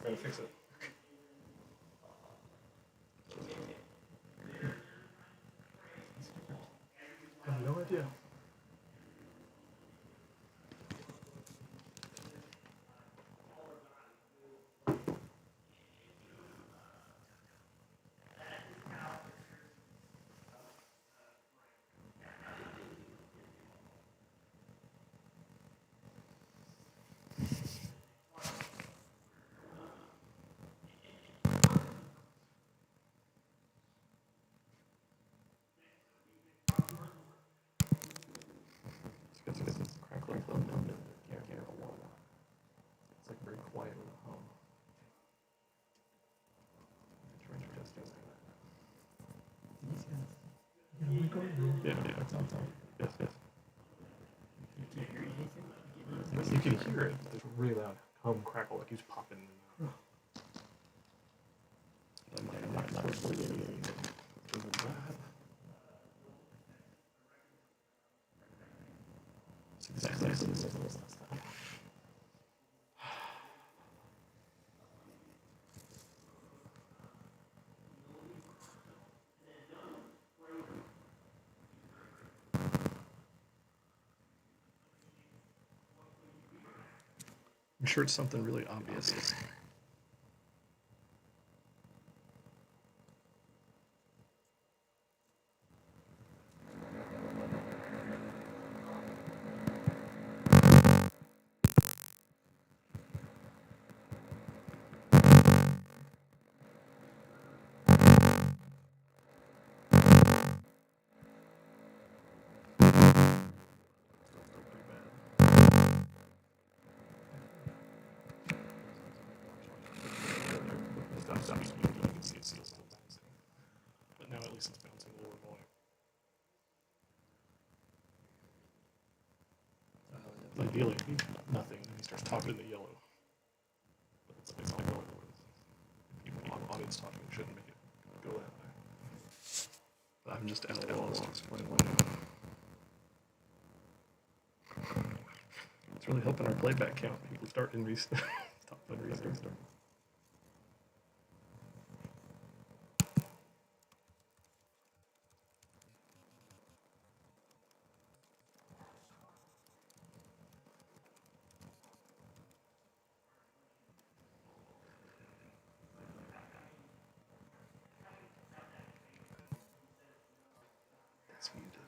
Gotta fix it. I have no idea. It's crackling thumb down there. Can't hear a lot. It's like very quiet with a hum. Try to test it. Yeah, it's on top. Yes. You can't hear anything? You can hear it. It's really loud hum crackle like he's popping in the mouth. It's exactly as it was last time. I'm sure it's something really obvious. Stop speaking. You can see it's still bouncing. But now at least it's bouncing a lower volume. Ideally, nothing. And he starts talking in the yellow. But it's not going with people. Audience talking shouldn't make it go that way. But I'm just at a loss to explain why. It's really helping our playback count. People start and restart. Stop and restart. It's muted.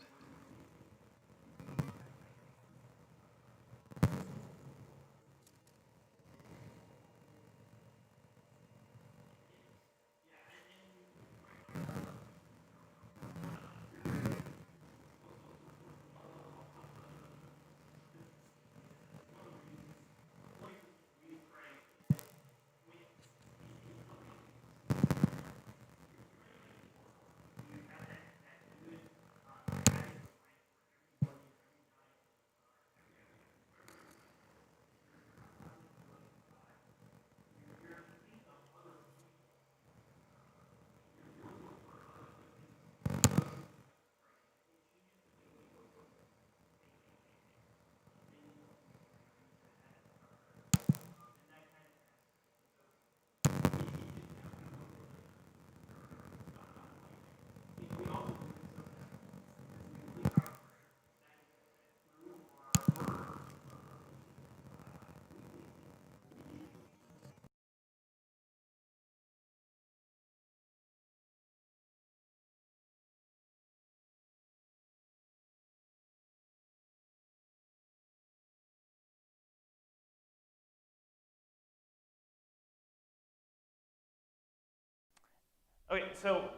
Okay, so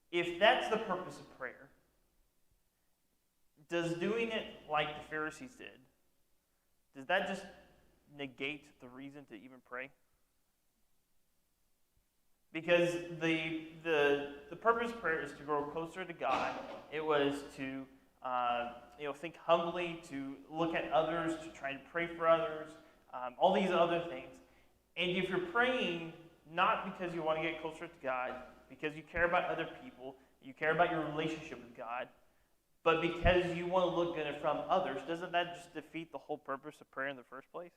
if that's the purpose of prayer, does doing it like the Pharisees did, does that just negate the reason to even pray? Because the purpose of prayer is to grow closer to God. It was to think humbly, to look at others, to try to pray for others, all these other things. And if you're praying not because you want to get closer to God, because you care about other people, you care about your relationship with God, but because you want to look good in front of others, doesn't that just defeat the whole purpose of prayer in the first place?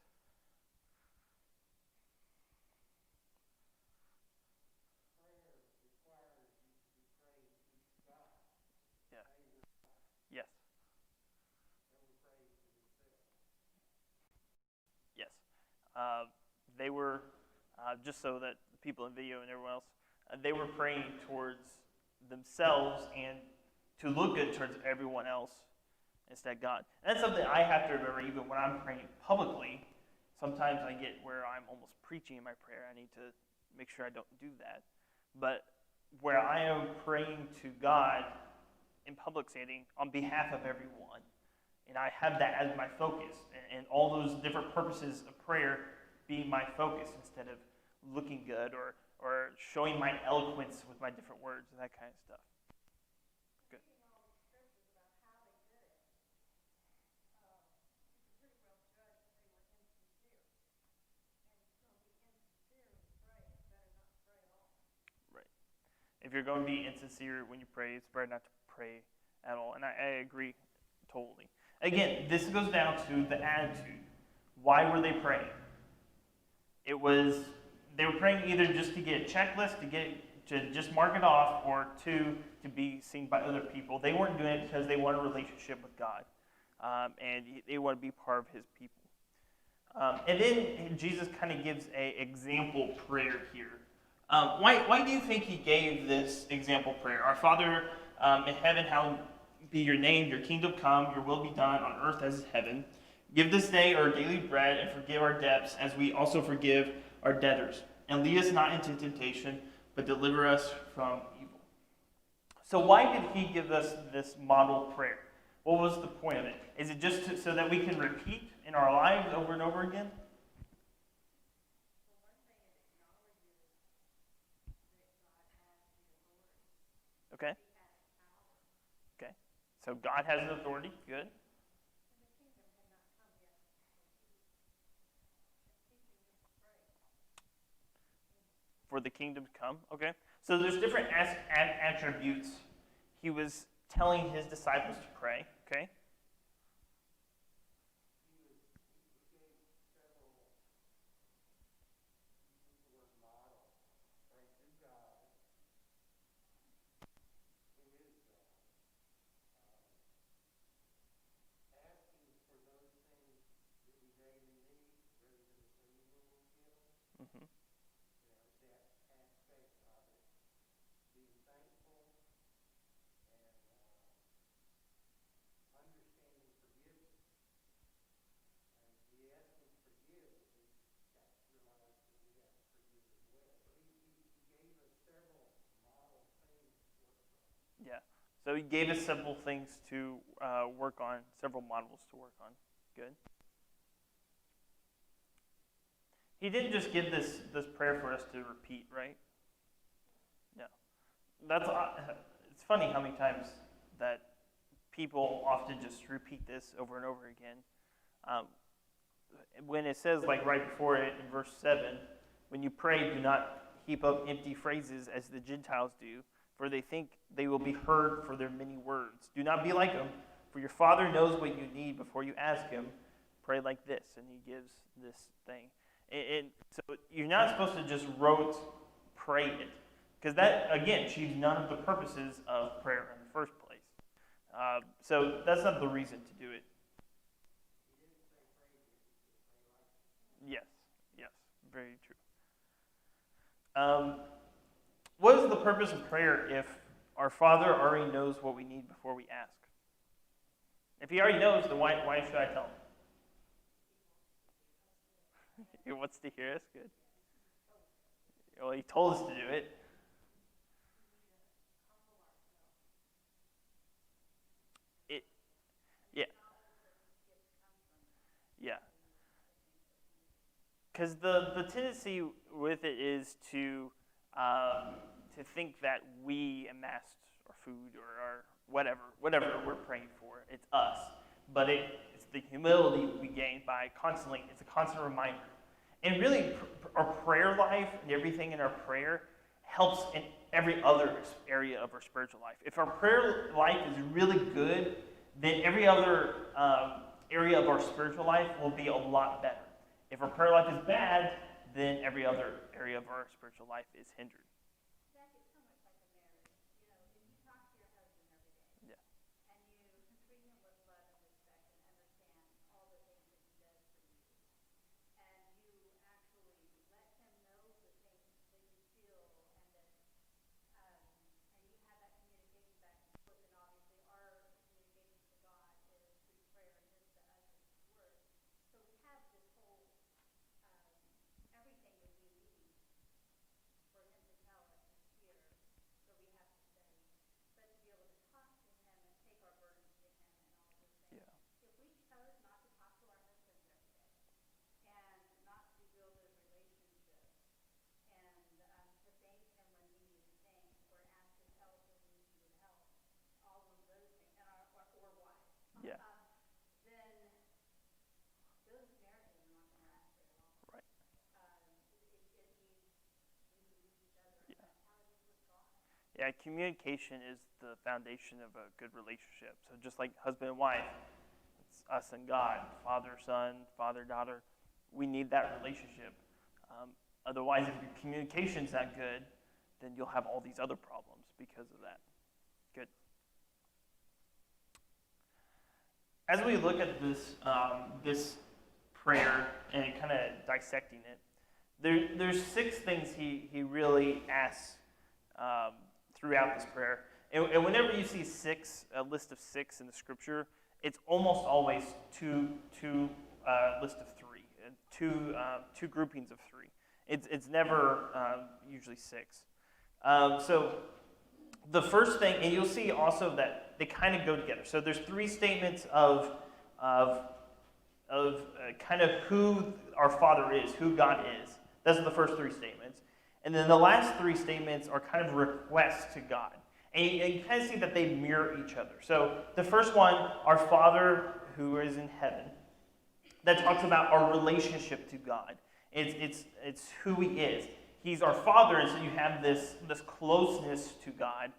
They were, just so that the people in video and everyone else, they were praying towards themselves and to look good towards everyone else instead of God. And that's something I have to remember even when I'm praying publicly. Sometimes I get where I'm almost preaching in my prayer. I need to make sure I don't do that. But where I am praying to God in public setting on behalf of everyone, and I have that as my focus, and all those different purposes of prayer being my focus instead of looking good or showing my eloquence with my different words and that kind of stuff. Good. Right. If you're going to be insincere when you pray, it's better not to pray at all. And I agree totally. Again, this goes down to the attitude. Why were they praying? They were praying either just to get a checklist, to just mark it off, or to be seen by other people. They weren't doing it because they want a relationship with God, and they want to be part of His people. And then Jesus kind of gives an example prayer here. Why do you think He gave this example prayer? Our Father in heaven, hallowed be your name, your kingdom come, your will be done on earth as in heaven. Give this day our daily bread, and forgive our debts as we also forgive our debtors. And lead us not into temptation, but deliver us from evil. So why did He give us this model prayer? What was the point of it? Is it just so that we can repeat in our lives over and over again? Okay. Okay. So God has an authority. Good. For the kingdom to come. Okay. So there's different attributes He was telling His disciples to pray. Okay. Mm-hmm. Yeah. So He gave us several things to work on, several models to work on. Good. He didn't just give this prayer for us to repeat, right? No. It's funny how many times that people often just repeat this over and over again. When it says, like right before it in verse 7, when you pray, do not heap up empty phrases as the Gentiles do, for they think they will be heard for their many words. Do not be like them, for your Father knows what you need before you ask Him. Pray like this, and He gives this thing. And so you're not supposed to just rote pray it, because that, again, achieves none of the purposes of prayer in the first place. So that's not the reason to do it. Yes, very true. What is the purpose of prayer if our Father already knows what we need before we ask? If He already knows, then why should I tell Him? He wants to hear us? Good. Well, He told us to do it. Yeah. Because the tendency with it is to think that we amassed our food or our whatever we're praying for. It's us. But it's the humility we gain by constantly, it's a constant reminder. And really, our prayer life and everything in our prayer helps in every other area of our spiritual life. If our prayer life is really good, then every other area of our spiritual life will be a lot better. If our prayer life is bad, then every other area of our spiritual life is hindered. Yeah, communication is the foundation of a good relationship. So just like husband and wife, it's us and God, father, son, father, daughter. We need that relationship. Otherwise, if your communication's not good, then you'll have all these other problems because of that. Good. As we look at this prayer and kind of dissecting it, there's 6 things he really asks throughout this prayer. And whenever you see a list of 6 in the scripture, it's almost always two list of 3, two groupings of 3. It's never usually 6. So the first thing, and you'll see also that they kind of go together. So there's 3 statements of kind of who our Father is, who God is. Those are the first 3 statements. And then the last 3 statements are kind of requests to God. And you kind of see that they mirror each other. So the first one, our Father who is in heaven, that talks about our relationship to God. It's who he is. He's our Father, and so you have this closeness to God,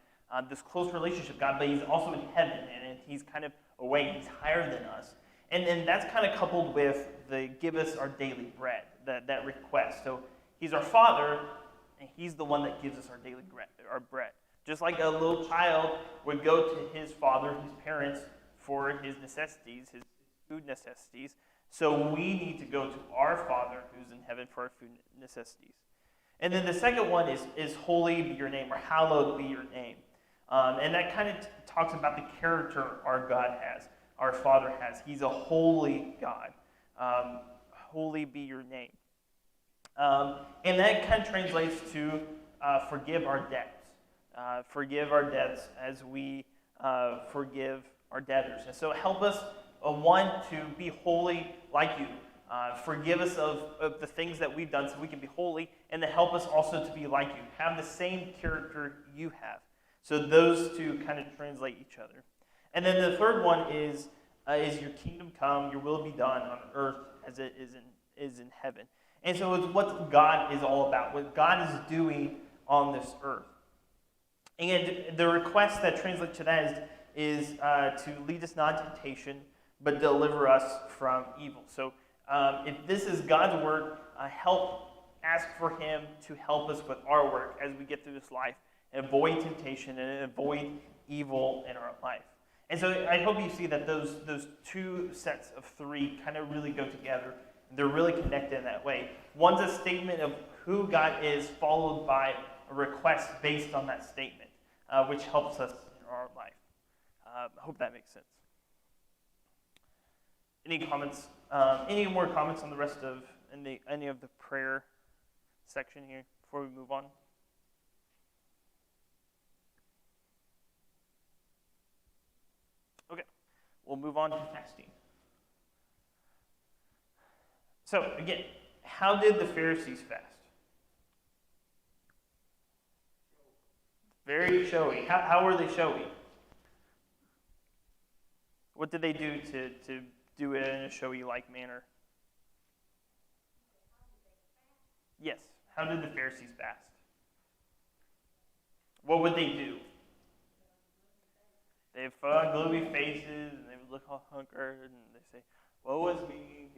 this close relationship with God, but he's also in heaven, and he's kind of away. He's higher than us. And then that's kind of coupled with the give us our daily bread, that request. So he's our Father, and he's the one that gives us our daily bread. Just like a little child would go to his father, his parents, for his necessities, his food necessities. So we need to go to our Father who's in heaven for our food necessities. And then the second one is holy be your name, or hallowed be your name. And that kind of talks about the character our God has, our Father has. He's a holy God. Holy be your name. And that kind of translates to forgive our debts. Forgive our debts as we forgive our debtors. And so help us, one, to be holy like you. Forgive us of the things that we've done so we can be holy, and to help us also to be like you. Have the same character you have. So those two kind of translate each other. And then the third one is your kingdom come, your will be done on earth as it is in heaven. And so it's what God is all about, what God is doing on this earth. And the request that translates to that is to lead us not into temptation, but deliver us from evil. So if this is God's work, ask for him to help us with our work as we get through this life, and avoid temptation and avoid evil in our life. And so I hope you see that those 2 sets of 3 kind of really go together. They're really connected in that way. One's a statement of who God is, followed by a request based on that statement, which helps us in our life. I hope that makes sense. Any comments? Any more comments on the rest of any of the prayer section here before we move on? Okay, we'll move on to fasting. So again, how did the Pharisees fast? Very showy. How were they showy? What did they do to do it in a showy-like manner? Yes. How did the Pharisees fast? What would they do? They put on gloomy faces, and they would look all hunkered, and they say, "Woe is me,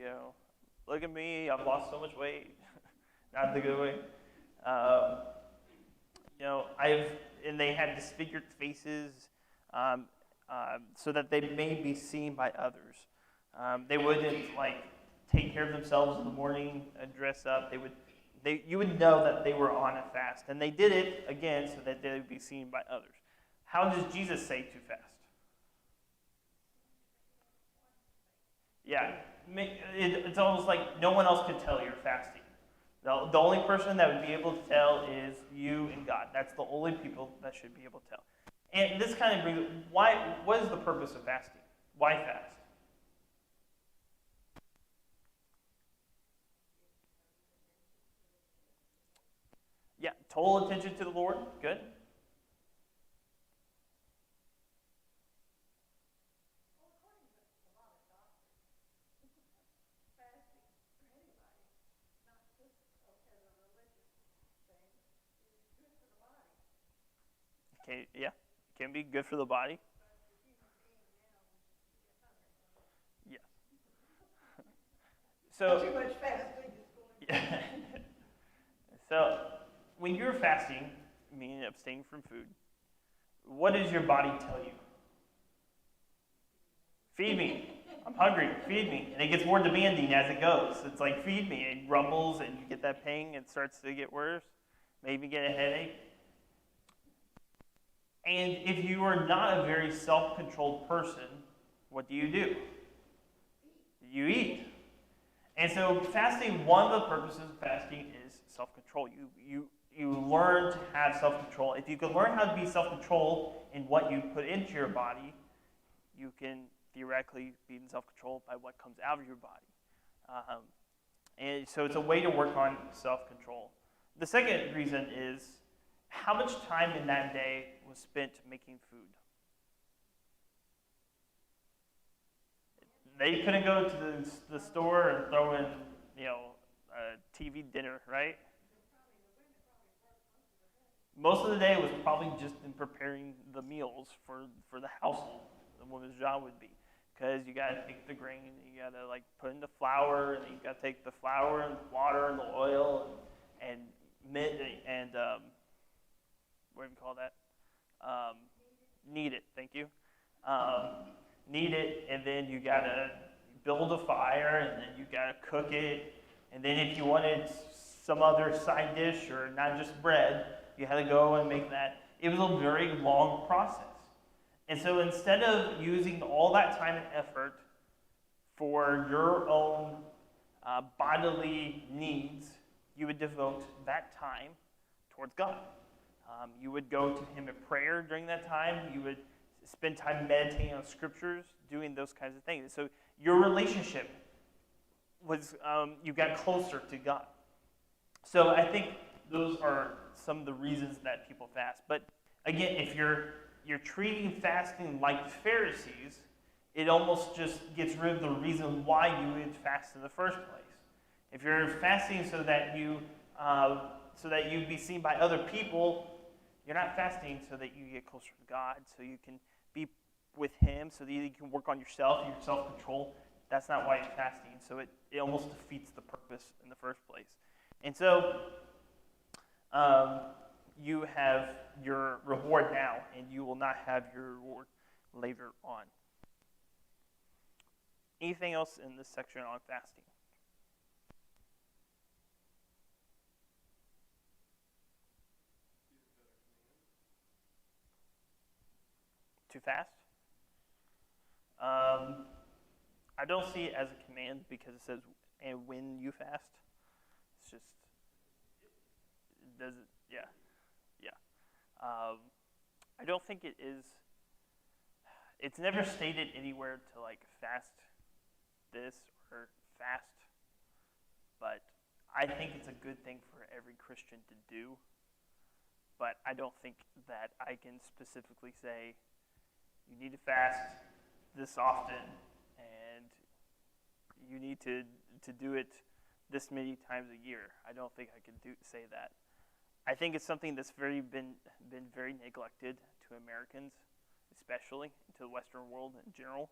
look at me, I've lost so much weight." Not the good way. And they had disfigured faces, so that they may be seen by others. They wouldn't take care of themselves in the morning and dress up. You would know that they were on a fast, and they did it again so that they would be seen by others. How does Jesus say to fast? Yeah, it's almost like no one else can tell you're fasting. The only person that would be able to tell is you and God. That's the only people that should be able to tell. And this kind of brings what is the purpose of fasting? Why fast? Yeah, total attention to the Lord. Good. Yeah, can be good for the body. Yes. So Too much fasting is going. yeah. So when you're fasting, meaning abstaining from food, what does your body tell you? Feed me. I'm hungry. Feed me. And it gets more demanding as it goes. It's like, feed me. It rumbles and you get that pain. It starts to get worse. Maybe get a headache. And if you are not a very self-controlled person, what do? You eat. And so fasting, one of the purposes of fasting is self-control. You learn to have self-control. If you can learn how to be self-controlled in what you put into your body, you can theoretically be in self-control by what comes out of your body. And so it's a way to work on self-control. The second reason is how much time in that day was spent making food. They couldn't go to the store and throw in, a TV dinner, right? Most of the day was probably just in preparing the meals for the household. The woman's job would be, because you gotta take the grain, and you gotta put in the flour, and then you gotta take the flour and the water and the oil and what do you call that? Knead it. Thank you. Knead it, and then you gotta build a fire, and then you gotta cook it, and then if you wanted some other side dish or not just bread, you had to go and make that. It was a very long process. And so instead of using all that time and effort for your own bodily needs, you would devote that time towards God. You would go to Him in prayer during that time. You would spend time meditating on scriptures, doing those kinds of things. So your relationship was, you got closer to God. So I think those are some of the reasons that people fast. But again, if you're treating fasting like the Pharisees, it almost just gets rid of the reason why you would fast in the first place. If you're fasting so that you'd be seen by other people, you're not fasting so that you get closer to God, so you can be with Him, so that you can work on yourself, your self-control. That's not why you're fasting. So it almost defeats the purpose in the first place. And so you have your reward now, and you will not have your reward later on. Anything else in this section on fasting? To fast? I don't see it as a command because it says, and when you fast. It's just, it doesn't, yeah. I don't think it is, it's never stated anywhere to fast this or fast, but I think it's a good thing for every Christian to do, but I don't think that I can specifically say, you need to fast this often, and you need to do it this many times a year. I don't think I can say that. I think it's something that's been very neglected to Americans, especially to the Western world in general.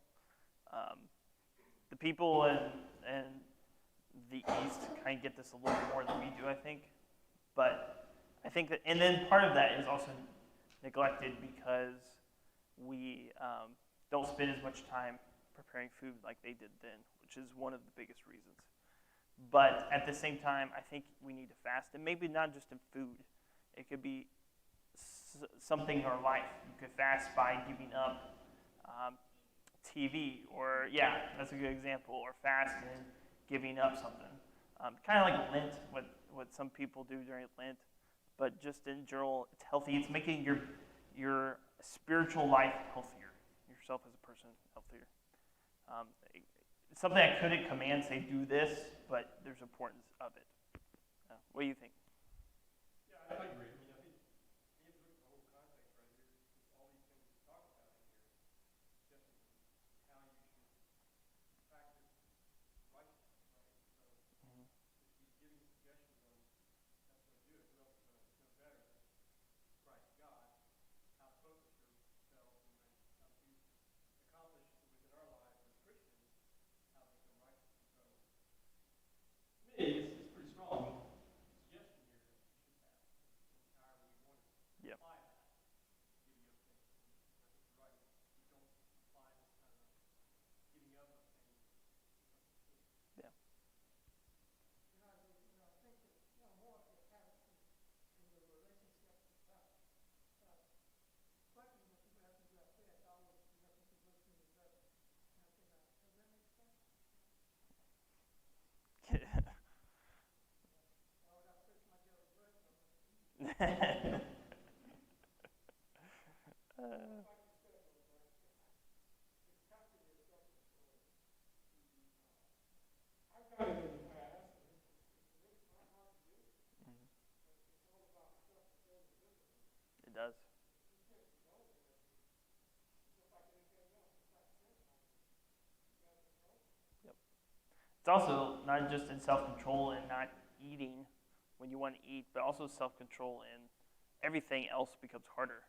The people in the East kind of get this a little more than we do, I think. But I think that, and then part of that is also neglected because we don't spend as much time preparing food like they did then, which is one of the biggest reasons. But at the same time, I think we need to fast, and maybe not just in food. It could be something in our life. You could fast by giving up TV, or that's a good example, or fast and giving up something. Kind of like Lent, what some people do during Lent, but just in general, it's healthy. It's making your spiritual life healthier, yourself as a person healthier. Something I couldn't command, say do this, but there's importance of it. What do you think? Yeah, I agree. I mean, I think you have to look at the whole context right here. It's all these things we talk about in here, just how you should practice righteousness, right? So if he's giving suggestions on that's going to do it, who else is going to know better than Christ God how to I've done it in the past, and it's really not hard to do. It's all about self-control and discipline. It does. If you can't develop it, I mean, just like anything else, just like sin, you gotta control it. It's also not just in self-control and not eating when you want to eat, but also self-control and everything else becomes harder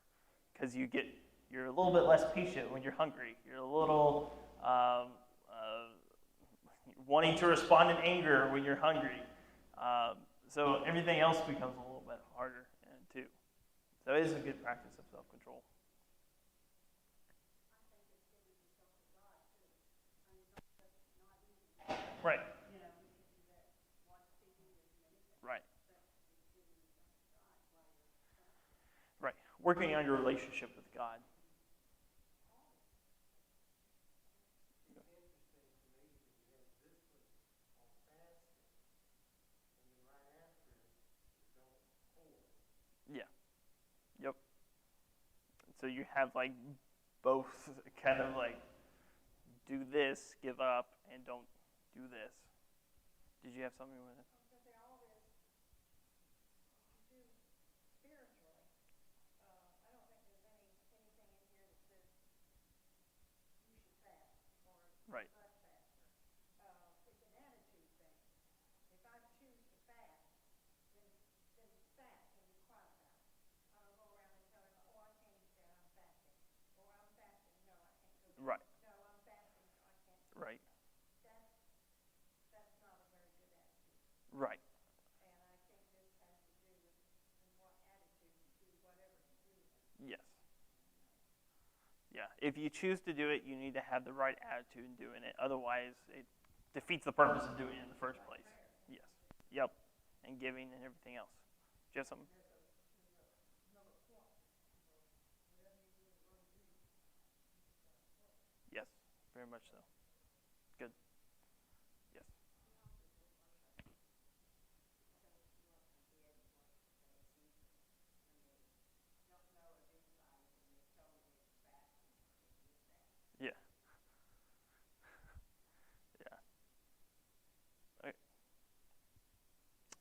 because you're a little bit less patient when you're hungry. You're a little wanting to respond in anger when you're hungry. So everything else becomes a little bit harder too. So it is a good practice of self-control. Right. Right. Right. Working on your relationship with God. Yeah. Yep. So you have like both kind of like do this, give up, and don't do this. Did you have something with it? Right. Right. Right. Right. Yes. Yeah. If you choose to do it, you need to have the right attitude in doing it. Otherwise, it defeats the purpose of doing it in the first place. Yes. Yep. And giving and everything else. Do you have something? Yes. Very much so. Good. Yes. Yeah. Yeah. Okay.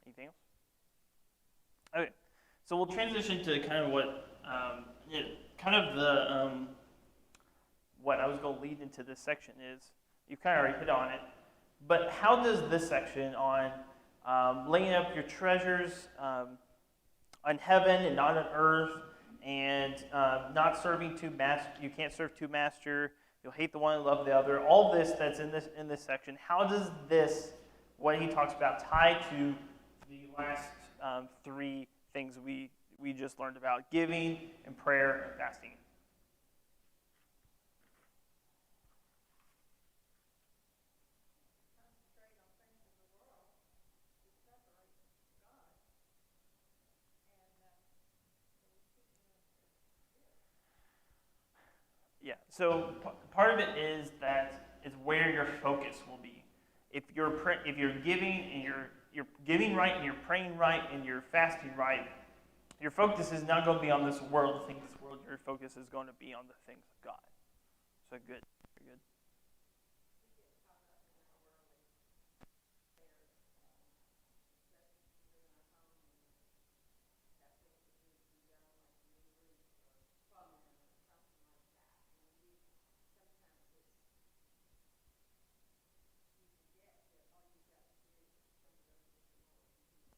Anything else? Okay. So we'll transition to kind of what, kind of the, what I was going to lead into this section is, you've kind of already hit on it, but how does this section on laying up your treasures on heaven and not on earth, and not serving two masters, you can't serve two masters, you'll hate the one and love the other, all this that's in this section, how does this, what he talks about, tie to the last three things we just learned about, giving and prayer and fasting? Yeah. So part of it is that it's where your focus will be. If you're giving and you're giving right and you're praying right and you're fasting right, your focus is not going to be on this world, the things of this world. Your focus is going to be on the things of God. So good. Very good.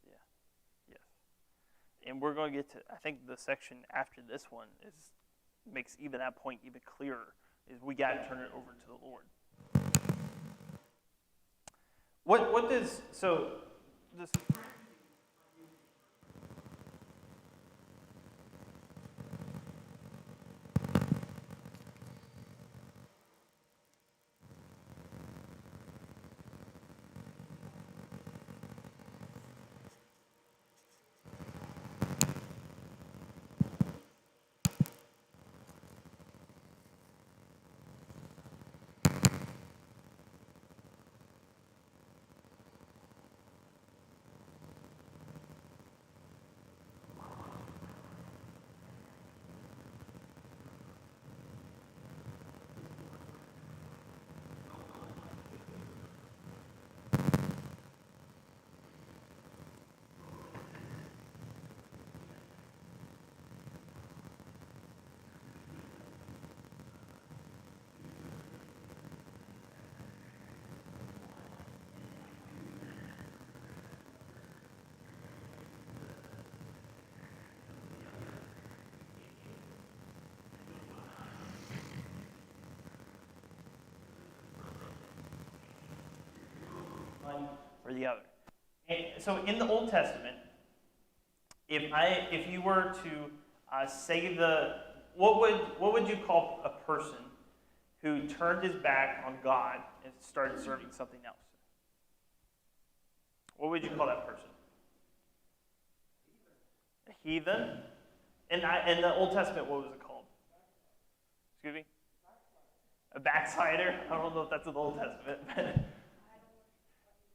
Yeah. Yes. And we're going to get to, I think the section after this one makes even that point even clearer, is we got to turn it over to the Lord. What does, so this, or the other. And so in the Old Testament, if you were to say what would you call a person who turned his back on God and started serving something else? What would you call that person? A heathen. In the Old Testament, what was it called? Excuse me? A backslider? I don't know if that's in the Old Testament. But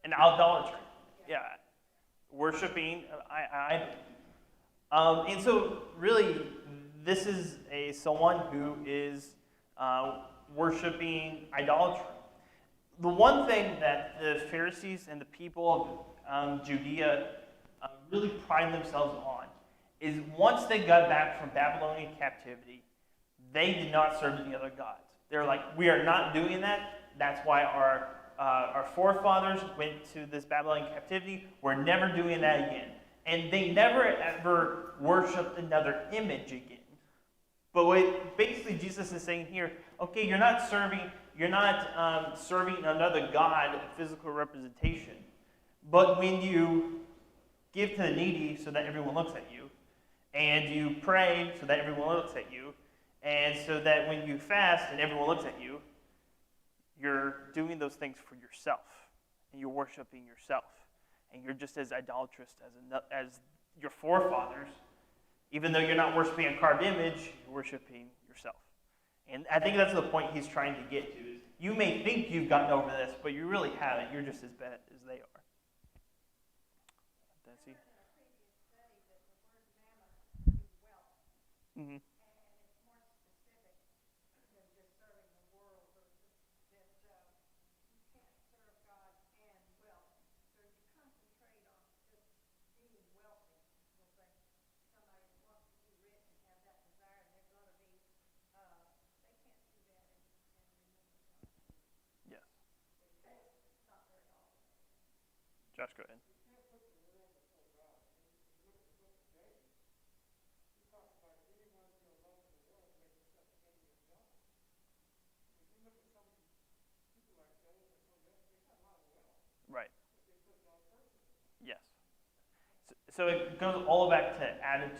an idolatry. Yeah. Worshipping idol. And so, really, this is someone who is worshiping idolatry. The one thing that the Pharisees and the people of Judea really pride themselves on is once they got back from Babylonian captivity, they did not serve any other gods. They're like, we are not doing that. That's why our forefathers went to this Babylonian captivity. We're never doing that again. And they never ever worshipped another image again. But what basically Jesus is saying here, okay, you're not serving another god, a physical representation. But when you give to the needy so that everyone looks at you, and you pray so that everyone looks at you, and so that when you fast and everyone looks at you, you're doing those things for yourself, and you're worshiping yourself, and you're just as idolatrous as your forefathers. Even though you're not worshiping a carved image, you're worshiping yourself. And I think that's the point he's trying to get to. Is you may think you've gotten over this, but you really haven't. You're just as bad as they are. Betsy? Mm-hmm. Yes. Josh, go ahead. Right. Yes. So it goes all back to attitude.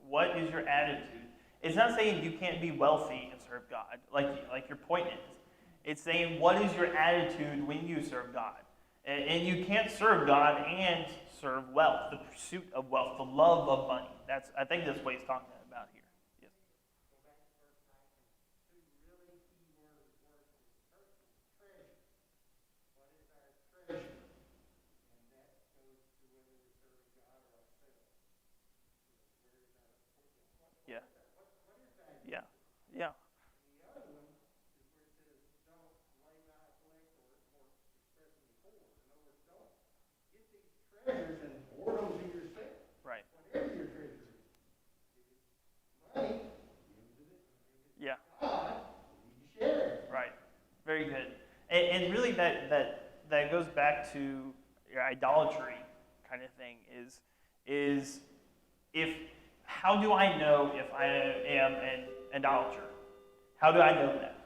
What is your attitude? It's not saying you can't be wealthy and serve God, like your point is. It's saying what is your attitude when you serve God? And you can't serve God and serve wealth, the pursuit of wealth, the love of money. I think that's what he's talking about here. Yes. Yeah. Yeah. Yeah. Treasures and hoard them to yourself. Right. Whatever your treasure is. If it's money, give it Yeah. to God, you share it. Right. Very good. And really that goes back to your idolatry kind of thing is how do I know if I am an idolater? How do I know that?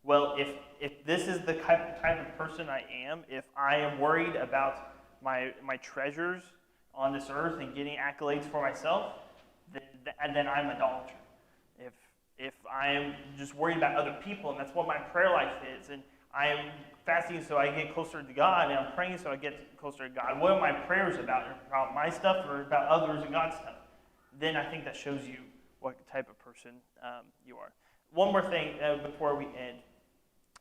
Well, if this is the type of person I am, if I am worried about my treasures on this earth and getting accolades for myself, then I'm an idolater. If I'm just worried about other people, and that's what my prayer life is, and I'm fasting so I get closer to God, and I'm praying so I get closer to God, what are my prayers about? About my stuff or about others and God's stuff? Then I think that shows you what type of person you are. One more thing before we end.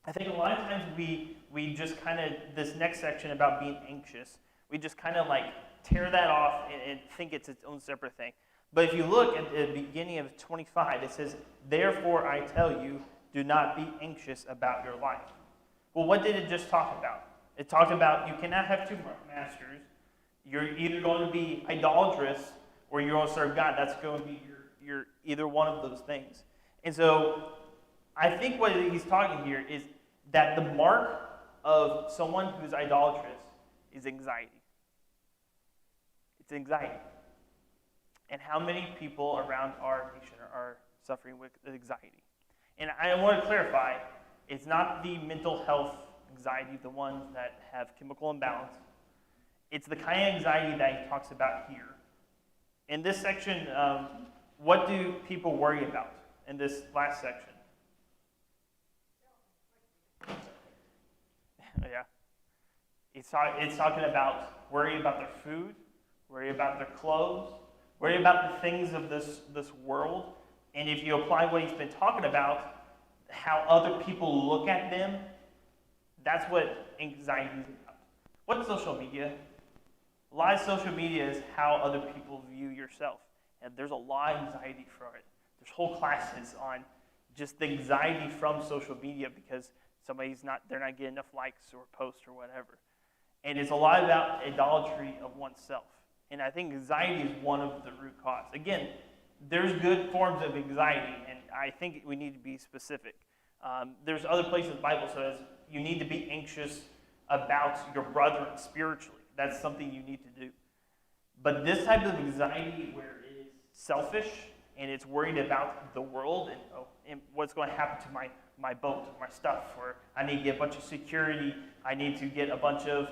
I think a lot of times we just kind of, this next section about being anxious, we just kind of like tear that off and think it's its own separate thing. But if you look at the beginning of 25, it says, therefore I tell you, do not be anxious about your life. Well, what did it just talk about? It talked about you cannot have two masters. You're either going to be idolatrous or you're going to serve God. That's going to be your either one of those things. And so I think what he's talking here is that the mark of someone who's idolatrous is anxiety. It's anxiety. And how many people around our nation are suffering with anxiety? And I want to clarify, it's not the mental health anxiety, the ones that have chemical imbalance. It's the kind of anxiety that he talks about here. In this section, what do people worry about in this last section? Yeah. It's talking about worry about their food, worry about their clothes, worry about the things of this world. And if you apply what he's been talking about, how other people look at them, that's what anxiety is about. What's social media? A lot of social media is how other people view yourself. And there's a lot of anxiety for it. There's whole classes on just the anxiety from social media because they're not getting enough likes or posts or whatever. And it's a lot about idolatry of oneself. And I think anxiety is one of the root cause. Again, there's good forms of anxiety, and I think we need to be specific. There's other places the Bible says you need to be anxious about your brethren spiritually. That's something you need to do. But this type of anxiety where it is selfish and it's worried about the world and what's going to happen to my boat, my stuff, or I need to get a bunch of security, I need to get a bunch of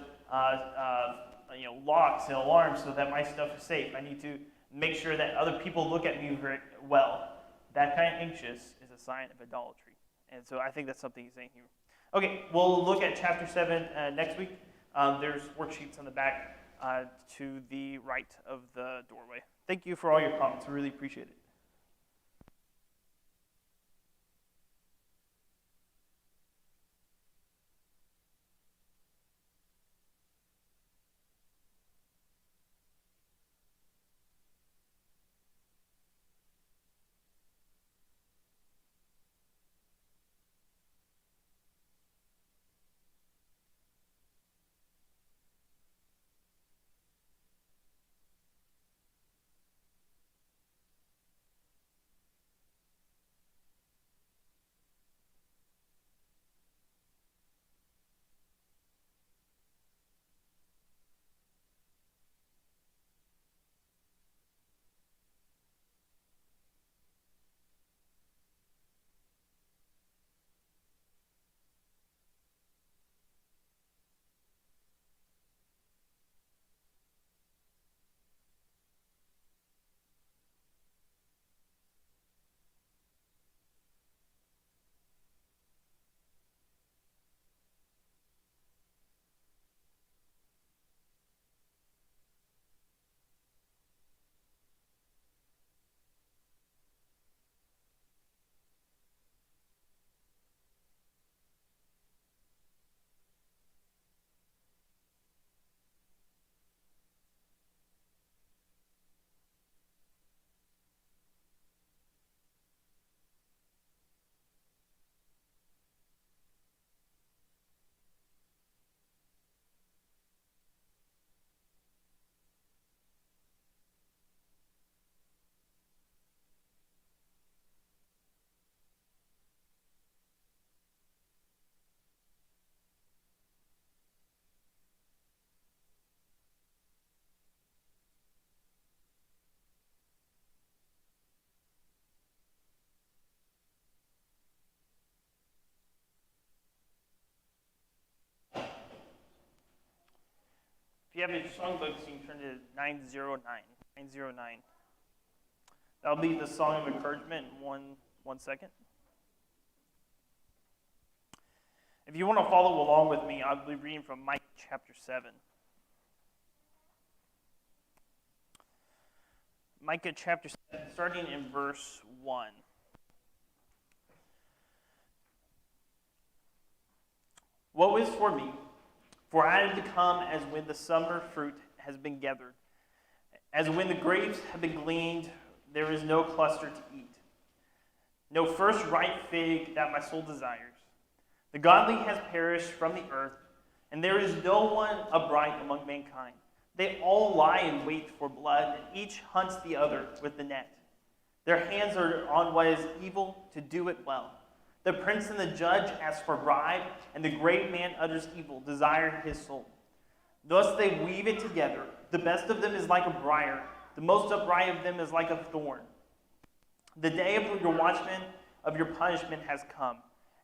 locks and alarms so that my stuff is safe. I need to make sure that other people look at me very well. That kind of anxious is a sign of idolatry. And so I think that's something he's saying here. Okay, we'll look at chapter 7 next week. There's worksheets on the back to the right of the doorway. Thank you for all your comments. I really appreciate it. If you have your songbooks, you can turn to 909. 909. That'll be the song of encouragement in one second. If you want to follow along with me, I'll be reading from Micah chapter 7. Micah chapter 7, starting in verse 1. Woe is for me, for I am to come as when the summer fruit has been gathered, as when the grapes have been gleaned, there is no cluster to eat, no first ripe fig that my soul desires. The godly has perished from the earth, and there is no one upright among mankind. They all lie in wait for blood, and each hunts the other with the net. Their hands are on what is evil to do it well. The prince and the judge ask for bribe, and the great man utters evil, desiring his soul. Thus they weave it together. The best of them is like a briar. The most upright of them is like a thorn. The day of your watchmen, of your punishment has come,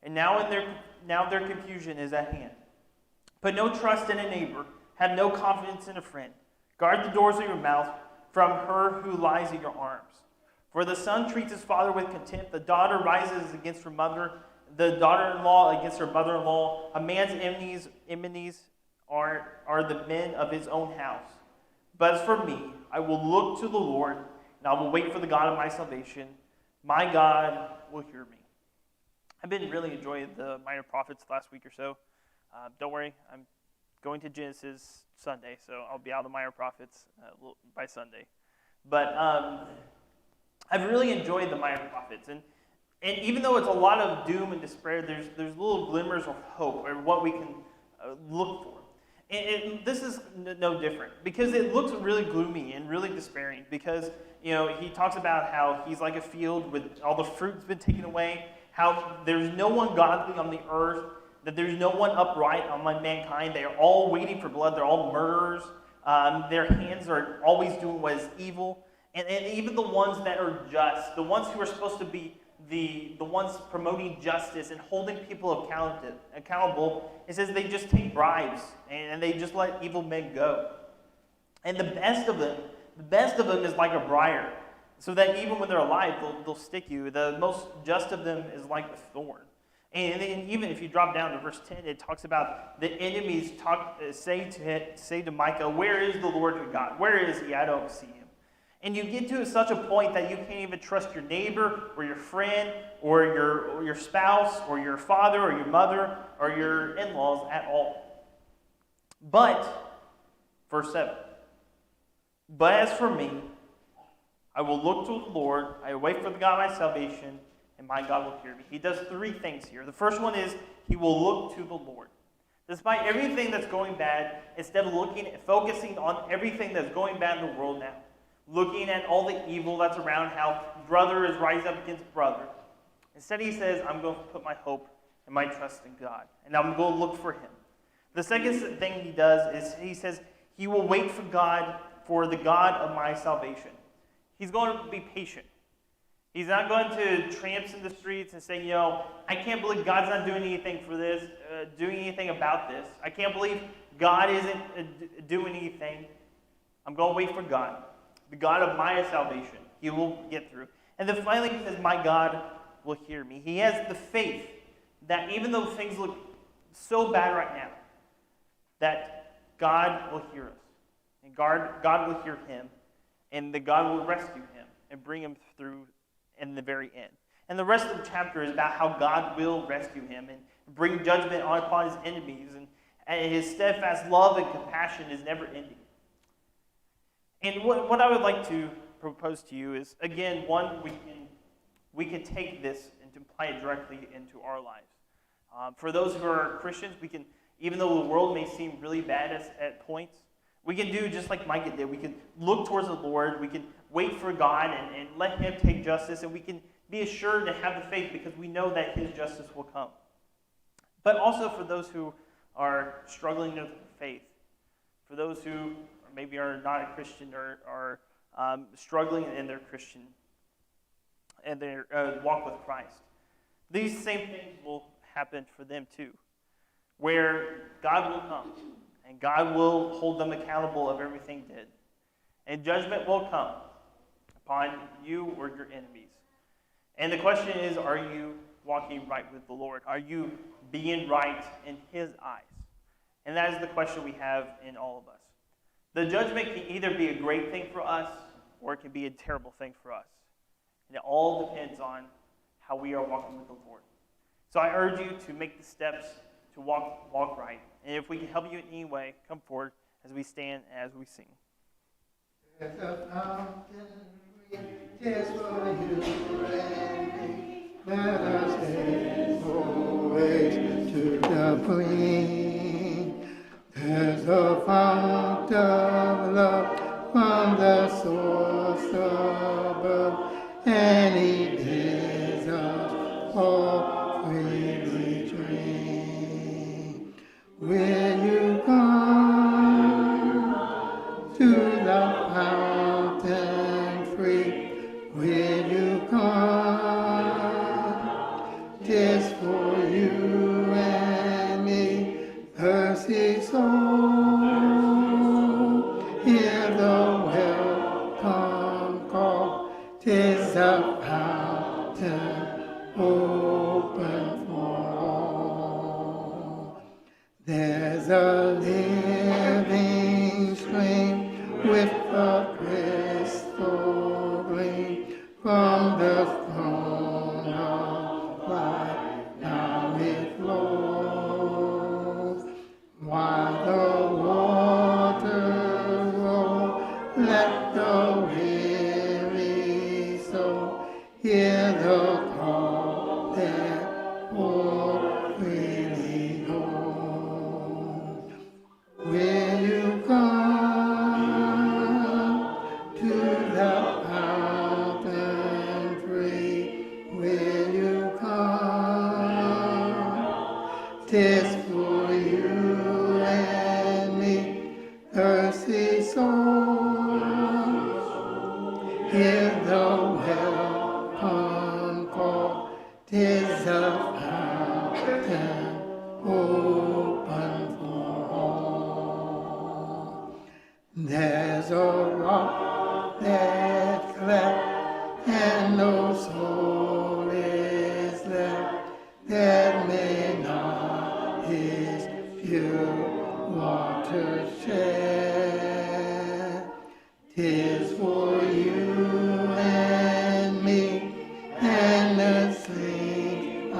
and now their confusion is at hand. Put no trust in a neighbor. Have no confidence in a friend. Guard the doors of your mouth from her who lies in your arms. For the son treats his father with contempt. The daughter rises against her mother. The daughter-in-law against her mother-in-law. A man's enemies are the men of his own house. But as for me, I will look to the Lord, and I will wait for the God of my salvation. My God will hear me. I've been really enjoying the Minor Prophets the last week or so. Don't worry, I'm going to Genesis Sunday, so I'll be out of Minor Prophets by Sunday. But I've really enjoyed the Minor Prophets, and even though it's a lot of doom and despair, there's little glimmers of hope, or what we can look for. And this is no different, because it looks really gloomy and really despairing, because he talks about how he's like a field with all the fruit's been taken away, how there's no one godly on the earth, that there's no one upright among mankind. They are all waiting for blood. They're all murderers. Their hands are always doing what is evil. And even the ones that are just, the ones who are supposed to be the ones promoting justice and holding people accountable, it says they just take bribes and they just let evil men go. And the best of them is like a briar, so that even when they're alive, they'll stick you. The most just of them is like a thorn. And even if you drop down to verse 10, it talks about the enemies say to Micah, "Where is the Lord your God? Where is he? I don't see him." And you get to such a point that you can't even trust your neighbor or your friend or your spouse or your father or your mother or your in-laws at all. But, verse 7, "But as for me, I will look to the Lord, I will wait for the God of my salvation, and my God will hear me." He does three things here. The first one is he will look to the Lord. Despite everything that's going bad, instead of focusing on everything that's going bad in the world now, looking at all the evil that's around, how brother is rising up against brother, instead he says, I'm going to put my hope and my trust in God, and I'm going to look for him. The second thing he does is he says he will wait for God, for the God of my salvation. He's going to be patient. He's not going to tramps in the streets and say, I can't believe God's not doing anything for this, doing anything about this. I can't believe God isn't doing anything. I'm going to wait for God, the God of my salvation. He will get through. And then finally he says, my God will hear me. He has the faith that even though things look so bad right now, that God will hear us. And God will hear him. And that God will rescue him and bring him through in the very end. And the rest of the chapter is about how God will rescue him and bring judgment upon his enemies. And his steadfast love and compassion is never ending. And what I would like to propose to you is, again, one, we can take this and apply it directly into our lives. For those who are Christians, we can, even though the world may seem really bad at points, we can do just like Micah did. We can look towards the Lord. We can wait for God and let him take justice. And we can be assured to have the faith because we know that his justice will come. But also for those who are struggling with faith, for those who maybe are not a Christian or are struggling in their Christian and their walk with Christ, these same things will happen for them too, where God will come. And God will hold them accountable of everything they did. And judgment will come upon you or your enemies. And the question is, are you walking right with the Lord? Are you being right in his eyes? And that is the question we have in all of us. The judgment can either be a great thing for us or it can be a terrible thing for us. And it all depends on how we are walking with the Lord. So I urge you to make the steps to walk right. And if we can help you in any way, come forward as we stand and as we sing. There's a fountain just for you and me. Let us take always to the Queen. There's a fount of love from the source above, and he bids us all freely drink. Will you come to the fountain free? Will you come? 'Tis for you and me, thirsty soul. 'tis a fountain open for all. There's a living stream with a crystal gleam from the throne of light. Now it flows. While the waters roll, let the weary soul hear the call that more freely goes. Will you come to the fountain free? Will you come? 'Tis for you and me, thirsty soul. Hear the welcome call. 'Tis a fountain open for all. There's a rock that cleft, and no soul is left that may not his pure water shed. 'Tis for you and me, and the saints I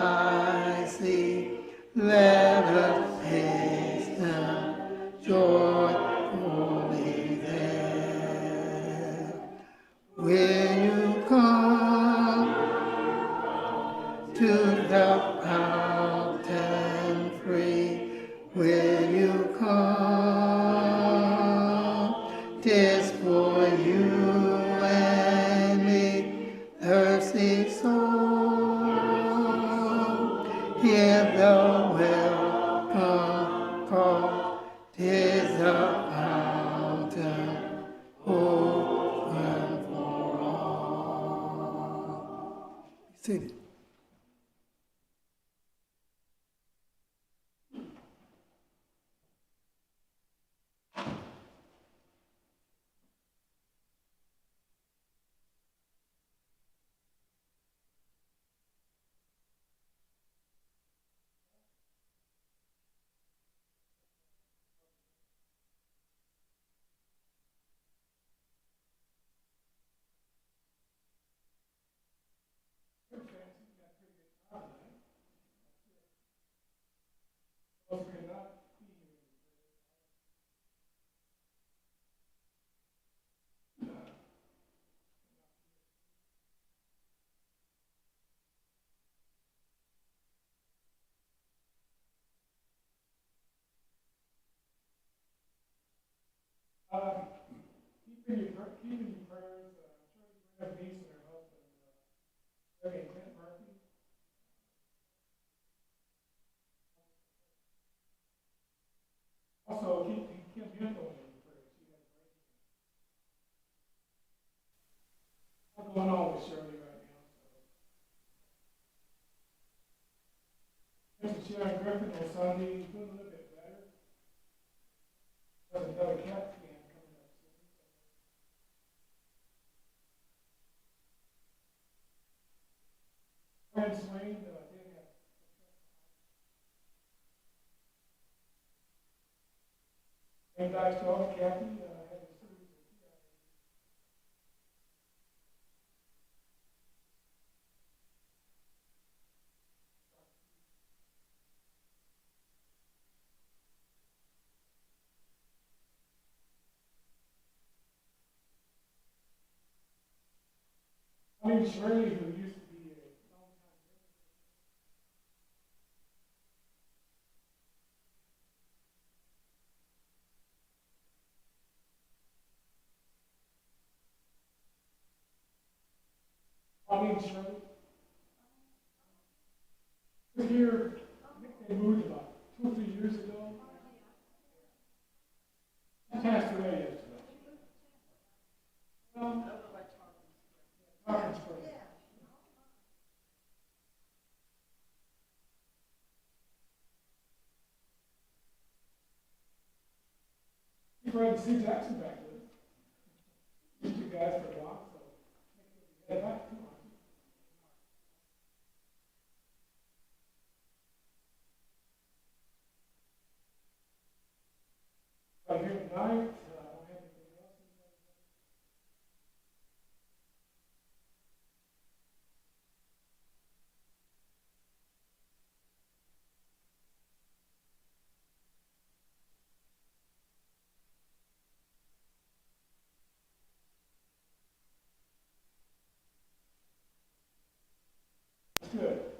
see. Let us hasten joyfully there. Will you come to the fountain free? Will you come? 'Tis for you and me, thirsty soul. Hear the welcome call. 'Tis a fountain open for all. Be seated. Those who cannot be here. Keeping your prayers, sure you have niece and her husband, Debbie and Clint Murphy. Also, keep Kim Hempel in your prayers. She has what's going on with Shirley right now. So, Mr. Sharon Griffin on Sunday, he's doing a little bit better. There's another CAT scan coming up soon. Glenn Swain did have and Dr. Kathy had a series of Shirley, who used to be a long time Shirley. Was here, I think they moved about 2 or 3 years ago. She passed away yesterday. Tarpon Springs. You've read C. Jackson back with us. Used you guys for a while, so make sure we I'm here tonight. I don't have anything else. Good.